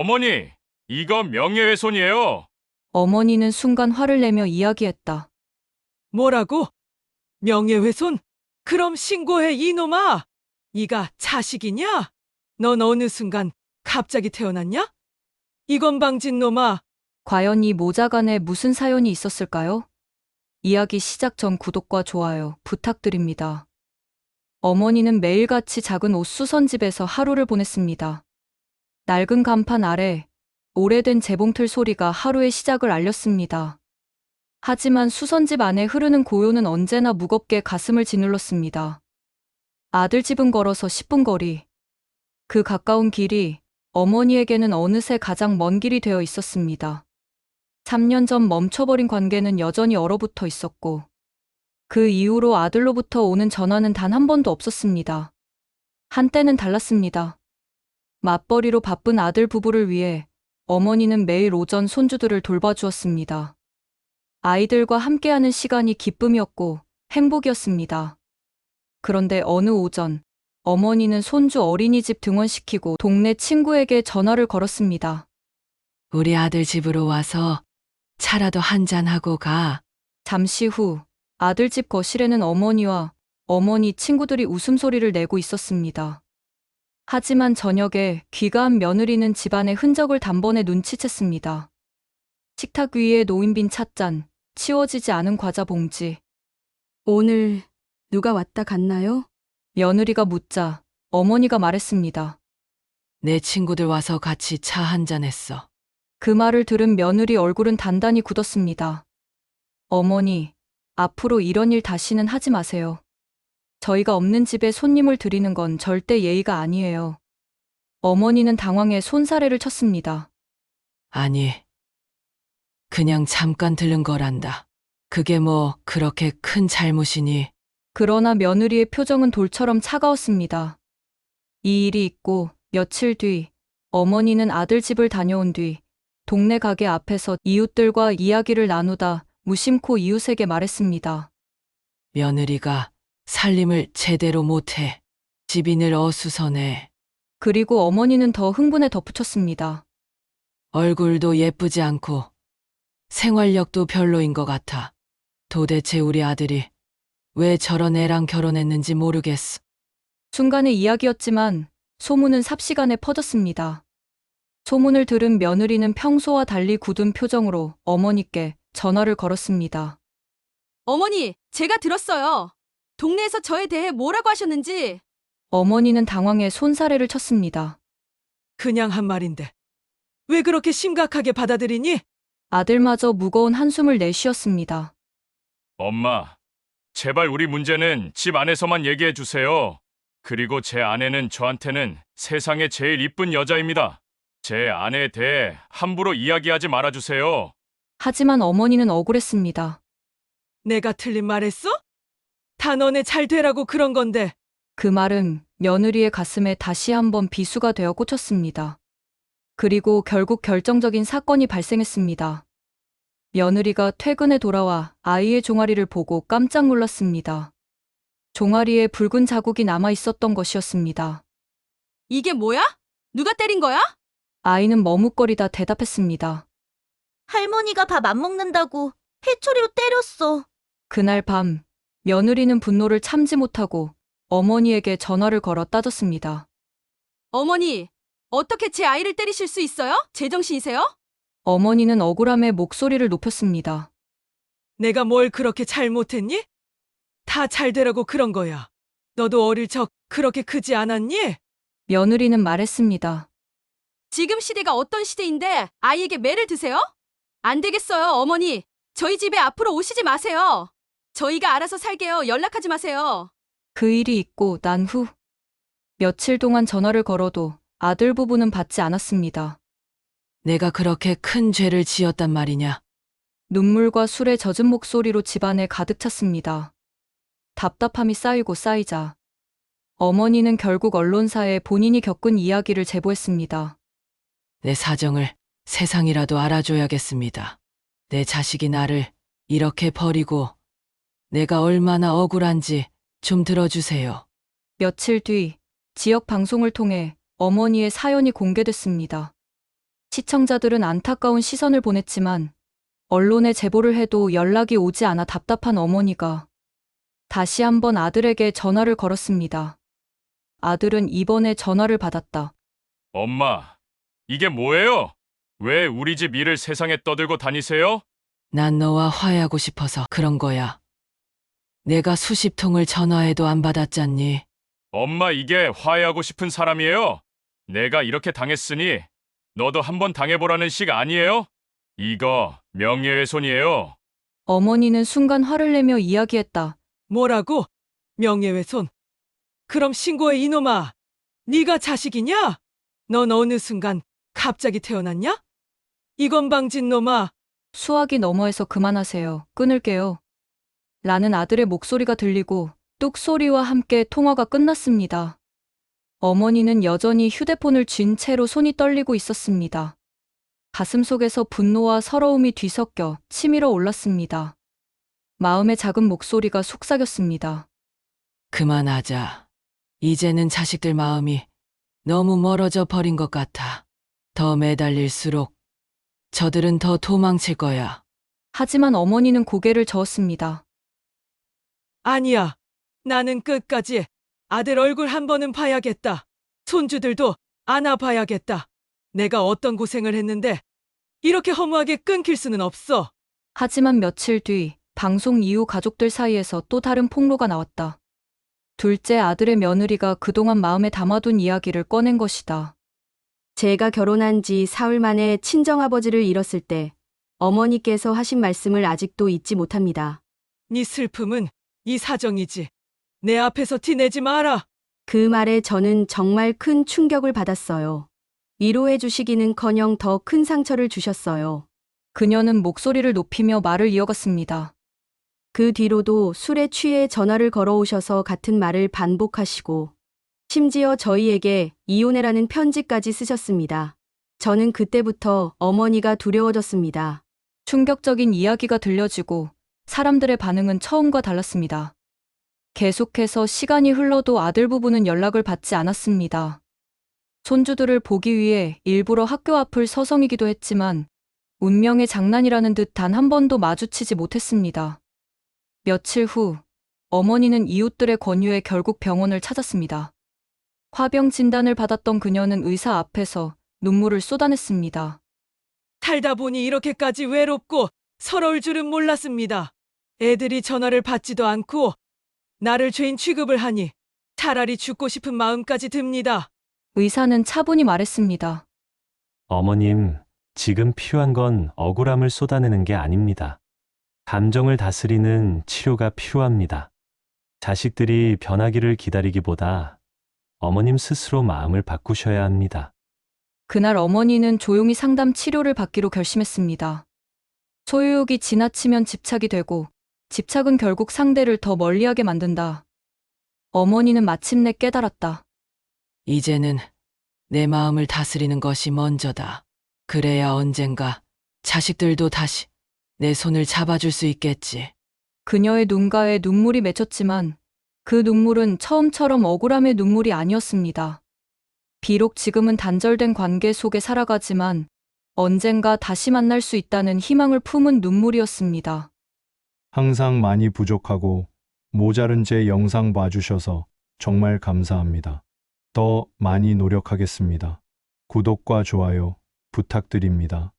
어머니, 이거 명예훼손이에요. 어머니는 순간 화를 내며 이야기했다. 뭐라고? 명예훼손? 그럼 신고해, 이놈아! 이가 자식이냐? 넌 어느 순간 갑자기 태어났냐? 이건방진 놈아! 과연 이 모자간에 무슨 사연이 있었을까요? 이야기 시작 전 구독과 좋아요 부탁드립니다. 어머니는 매일같이 작은 옷수선집에서 하루를 보냈습니다. 낡은 간판 아래 오래된 재봉틀 소리가 하루의 시작을 알렸습니다. 하지만 수선집 안에 흐르는 고요는 언제나 무겁게 가슴을 짓눌렀습니다. 아들 집은 걸어서 10분 거리. 그 가까운 길이 어머니에게는 어느새 가장 먼 길이 되어 있었습니다. 3년 전 멈춰버린 관계는 여전히 얼어붙어 있었고, 그 이후로 아들로부터 오는 전화는 단 한 번도 없었습니다. 한때는 달랐습니다. 맞벌이로 바쁜 아들 부부를 위해 어머니는 매일 오전 손주들을 돌봐주었습니다. 아이들과 함께하는 시간이 기쁨이었고 행복이었습니다. 그런데 어느 오전, 어머니는 손주 어린이집 등원시키고 동네 친구에게 전화를 걸었습니다. 우리 아들 집으로 와서 차라도 한잔하고 가. 잠시 후 아들 집 거실에는 어머니와 어머니 친구들이 웃음소리를 내고 있었습니다. 하지만 저녁에 귀가한 며느리는 집안의 흔적을 단번에 눈치챘습니다. 식탁 위에 놓인 빈 찻잔, 치워지지 않은 과자 봉지. 오늘 누가 왔다 갔나요? 며느리가 묻자 어머니가 말했습니다. 내 친구들 와서 같이 차 한잔 했어. 그 말을 들은 며느리 얼굴은 단단히 굳었습니다. 어머니, 앞으로 이런 일 다시는 하지 마세요. 저희가 없는 집에 손님을 드리는 건 절대 예의가 아니에요. 어머니는 당황해 손사래를 쳤습니다. 아니, 그냥 잠깐 들른 거란다. 그게 뭐 그렇게 큰 잘못이니? 그러나 며느리의 표정은 돌처럼 차가웠습니다. 이 일이 있고 며칠 뒤 어머니는 아들 집을 다녀온 뒤 동네 가게 앞에서 이웃들과 이야기를 나누다 무심코 이웃에게 말했습니다. 며느리가 살림을 제대로 못해. 집이 늘 어수선해. 그리고 어머니는 더 흥분해 덧붙였습니다. 얼굴도 예쁘지 않고 생활력도 별로인 것 같아. 도대체 우리 아들이 왜 저런 애랑 결혼했는지 모르겠어. 순간의 이야기였지만 소문은 삽시간에 퍼졌습니다. 소문을 들은 며느리는 평소와 달리 굳은 표정으로 어머니께 전화를 걸었습니다. 어머니, 제가 들었어요. 동네에서 저에 대해 뭐라고 하셨는지. 어머니는 당황해 손사래를 쳤습니다. 그냥 한 말인데. 왜 그렇게 심각하게 받아들이니? 아들마저 무거운 한숨을 내쉬었습니다. 엄마, 제발 우리 문제는 집 안에서만 얘기해 주세요. 그리고 제 아내는 저한테는 세상에 제일 이쁜 여자입니다. 제 아내에 대해 함부로 이야기하지 말아주세요. 하지만 어머니는 억울했습니다. 내가 틀린 말했어? 다 너네 잘 되라고 그런 건데. 그 말은 며느리의 가슴에 다시 한번 비수가 되어 꽂혔습니다. 그리고 결국 결정적인 사건이 발생했습니다. 며느리가 퇴근해 돌아와 아이의 종아리를 보고 깜짝 놀랐습니다. 종아리에 붉은 자국이 남아 있었던 것이었습니다. 이게 뭐야? 누가 때린 거야? 아이는 머뭇거리다 대답했습니다. 할머니가 밥 안 먹는다고 회초리로 때렸어. 그날 밤 며느리는 분노를 참지 못하고 어머니에게 전화를 걸어 따졌습니다. 어머니, 어떻게 제 아이를 때리실 수 있어요? 제정신이세요? 어머니는 억울함에 목소리를 높였습니다. 내가 뭘 그렇게 잘못했니? 다 잘 되라고 그런 거야. 너도 어릴 적 그렇게 크지 않았니? 며느리는 말했습니다. 지금 시대가 어떤 시대인데 아이에게 매를 드세요? 안 되겠어요, 어머니. 저희 집에 앞으로 오시지 마세요. 저희가 알아서 살게요. 연락하지 마세요. 그 일이 있고 난 후 며칠 동안 전화를 걸어도 아들 부부는 받지 않았습니다. 내가 그렇게 큰 죄를 지었단 말이냐? 눈물과 술에 젖은 목소리로 집안에 가득 찼습니다. 답답함이 쌓이고 쌓이자 어머니는 결국 언론사에 본인이 겪은 이야기를 제보했습니다. 내 사정을 세상이라도 알아줘야겠습니다. 내 자식이 나를 이렇게 버리고 내가 얼마나 억울한지 좀 들어주세요. 며칠 뒤 지역 방송을 통해 어머니의 사연이 공개됐습니다. 시청자들은 안타까운 시선을 보냈지만 언론에 제보를 해도 연락이 오지 않아 답답한 어머니가 다시 한번 아들에게 전화를 걸었습니다. 아들은 이번에 전화를 받았다. 엄마, 이게 뭐예요? 왜 우리 집 일을 세상에 떠들고 다니세요? 난 너와 화해하고 싶어서 그런 거야. 내가 수십 통을 전화해도 안 받았잖니. 엄마, 이게 화해하고 싶은 사람이에요? 내가 이렇게 당했으니 너도 한번 당해보라는 식 아니에요? 이거 명예훼손이에요. 어머니는 순간 화를 내며 이야기했다. 뭐라고? 명예훼손. 그럼 신고해 이놈아. 네가 자식이냐? 넌 어느 순간 갑자기 태어났냐? 이건 방진 놈아. 수화기 너머에서 그만하세요. 끊을게요. 라는 아들의 목소리가 들리고 뚝 소리와 함께 통화가 끝났습니다. 어머니는 여전히 휴대폰을 쥔 채로 손이 떨리고 있었습니다. 가슴속에서 분노와 서러움이 뒤섞여 치밀어 올랐습니다. 마음의 작은 목소리가 속삭였습니다. 그만하자. 이제는 자식들 마음이 너무 멀어져 버린 것 같아. 더 매달릴수록 저들은 더 도망칠 거야. 하지만 어머니는 고개를 저었습니다. 아니야. 나는 끝까지 아들 얼굴 한 번은 봐야겠다. 손주들도 안아봐야겠다. 내가 어떤 고생을 했는데 이렇게 허무하게 끊길 수는 없어. 하지만 며칠 뒤 방송 이후 가족들 사이에서 또 다른 폭로가 나왔다. 둘째 아들의 며느리가 그동안 마음에 담아둔 이야기를 꺼낸 것이다. 제가 결혼한 지 사흘 만에 친정아버지를 잃었을 때 어머니께서 하신 말씀을 아직도 잊지 못합니다. 네 슬픔은 이 사정이지. 내 앞에서 티내지 마라. 그 말에 저는 정말 큰 충격을 받았어요. 위로해 주시기는커녕 더 큰 상처를 주셨어요. 그녀는 목소리를 높이며 말을 이어갔습니다. 그 뒤로도 술에 취해 전화를 걸어오셔서 같은 말을 반복하시고 심지어 저희에게 이혼해라는 편지까지 쓰셨습니다. 저는 그때부터 어머니가 두려워졌습니다. 충격적인 이야기가 들려지고 사람들의 반응은 처음과 달랐습니다. 계속해서 시간이 흘러도 아들 부부는 연락을 받지 않았습니다. 손주들을 보기 위해 일부러 학교 앞을 서성이기도 했지만 운명의 장난이라는 듯 단 한 번도 마주치지 못했습니다. 며칠 후 어머니는 이웃들의 권유에 결국 병원을 찾았습니다. 화병 진단을 받았던 그녀는 의사 앞에서 눈물을 쏟아냈습니다. 살다 보니 이렇게까지 외롭고 서러울 줄은 몰랐습니다. 애들이 전화를 받지도 않고 나를 죄인 취급을 하니 차라리 죽고 싶은 마음까지 듭니다. 의사는 차분히 말했습니다. 어머님, 지금 필요한 건 억울함을 쏟아내는 게 아닙니다. 감정을 다스리는 치료가 필요합니다. 자식들이 변하기를 기다리기보다 어머님 스스로 마음을 바꾸셔야 합니다. 그날 어머니는 조용히 상담 치료를 받기로 결심했습니다. 소유욕이 지나치면 집착이 되고 집착은 결국 상대를 더 멀리하게 만든다. 어머니는 마침내 깨달았다. 이제는 내 마음을 다스리는 것이 먼저다. 그래야 언젠가 자식들도 다시 내 손을 잡아줄 수 있겠지. 그녀의 눈가에 눈물이 맺혔지만 그 눈물은 처음처럼 억울함의 눈물이 아니었습니다. 비록 지금은 단절된 관계 속에 살아가지만 언젠가 다시 만날 수 있다는 희망을 품은 눈물이었습니다. 항상 많이 부족하고 모자른 제 영상 봐주셔서 정말 감사합니다. 더 많이 노력하겠습니다. 구독과 좋아요 부탁드립니다.